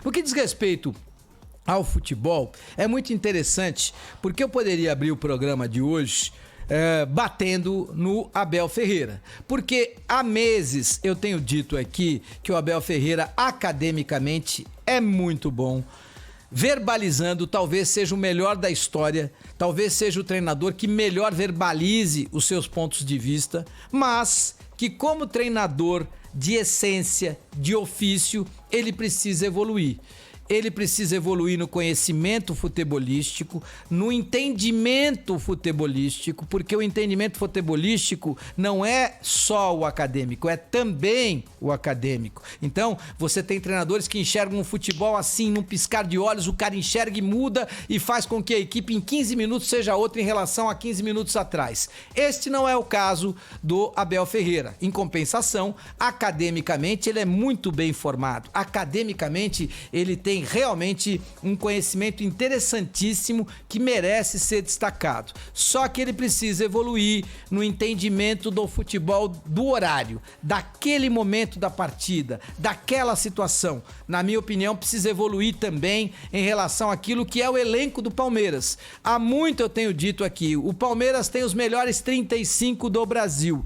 No que diz respeito ao futebol, é muito interessante, porque eu poderia abrir o programa de hoje batendo no Abel Ferreira. Porque há meses eu tenho dito aqui que o Abel Ferreira, academicamente, é muito bom. Verbalizando, talvez seja o melhor da história, talvez seja o treinador que melhor verbalize os seus pontos de vista, mas que como treinador de essência, de ofício, ele precisa evoluir. Ele precisa evoluir no conhecimento futebolístico, no entendimento futebolístico, porque o entendimento futebolístico não é só o acadêmico, é também o acadêmico. Então, você tem treinadores que enxergam o futebol assim, num piscar de olhos, o cara enxerga e muda e faz com que a equipe em 15 minutos seja outra em relação a 15 minutos atrás. Este não é o caso do Abel Ferreira. Em compensação, academicamente, ele é muito bem formado. Academicamente, ele tem realmente um conhecimento interessantíssimo que merece ser destacado. Só que ele precisa evoluir no entendimento do futebol, do horário, daquele momento da partida, daquela situação. Na minha opinião, precisa evoluir também em relação àquilo que é o elenco do Palmeiras. Há muito eu tenho dito aqui, o Palmeiras tem os melhores 35 do Brasil.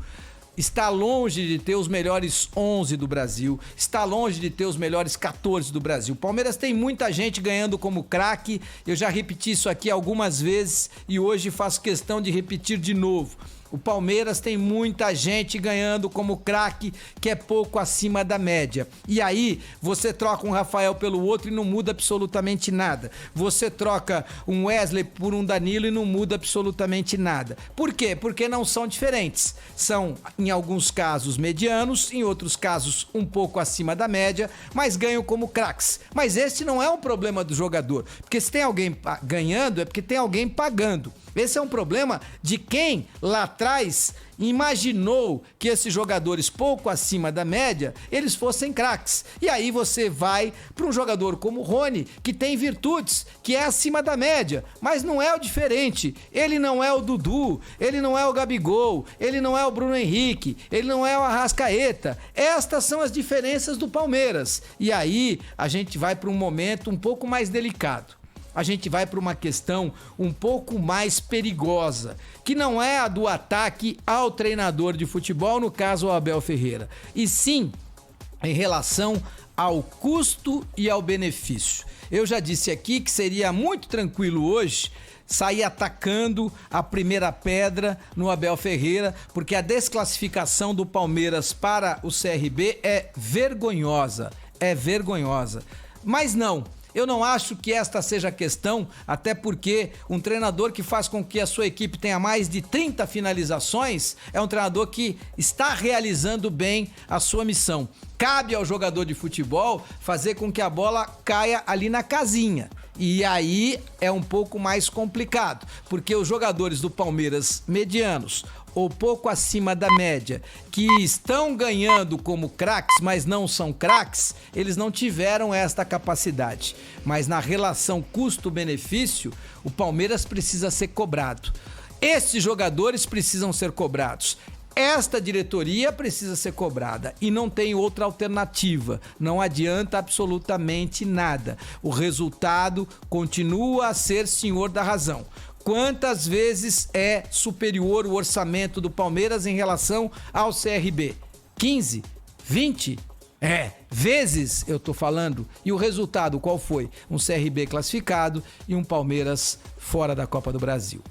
Está longe de ter os melhores 11 do Brasil, está longe de ter os melhores 14 do Brasil. O Palmeiras tem muita gente ganhando como craque, eu já repeti isso aqui algumas vezes e hoje faço questão de repetir de novo. O Palmeiras tem muita gente ganhando como craque, que é pouco acima da média. E aí, você troca um Rafael pelo outro e não muda absolutamente nada. Você troca um Wesley por um Danilo e não muda absolutamente nada. Por quê? Porque não são diferentes. São, em alguns casos, medianos, em outros casos, um pouco acima da média, mas ganham como craques. Mas este não é um problema do jogador. Porque se tem alguém ganhando, é porque tem alguém pagando. Esse é um problema de quem lá atrás imaginou que esses jogadores pouco acima da média, eles fossem craques. E aí você vai para um jogador como o Rony, que tem virtudes, que é acima da média, mas não é o diferente. Ele não é o Dudu, ele não é o Gabigol, ele não é o Bruno Henrique, ele não é o Arrascaeta. Estas são as diferenças do Palmeiras. E aí a gente vai para um momento um pouco mais delicado. A gente vai para uma questão um pouco mais perigosa, que não é a do ataque ao treinador de futebol, no caso o Abel Ferreira, e sim em relação ao custo e ao benefício. Eu já disse aqui que seria muito tranquilo hoje sair atacando a primeira pedra no Abel Ferreira, porque a desclassificação do Palmeiras para o CRB é vergonhosa, mas não. Eu não acho que esta seja a questão, até porque um treinador que faz com que a sua equipe tenha mais de 30 finalizações é um treinador que está realizando bem a sua missão. Cabe ao jogador de futebol fazer com que a bola caia ali na casinha. E aí é um pouco mais complicado, porque os jogadores do Palmeiras medianos ou pouco acima da média, que estão ganhando como craques, mas não são craques, eles não tiveram esta capacidade. Mas na relação custo-benefício, o Palmeiras precisa ser cobrado. Esses jogadores precisam ser cobrados. Esta diretoria precisa ser cobrada e não tem outra alternativa. Não adianta absolutamente nada. O resultado continua a ser senhor da razão. Quantas vezes é superior o orçamento do Palmeiras em relação ao CRB? 15? 20? Vezes eu tô falando. E o resultado qual foi? Um CRB classificado e um Palmeiras fora da Copa do Brasil.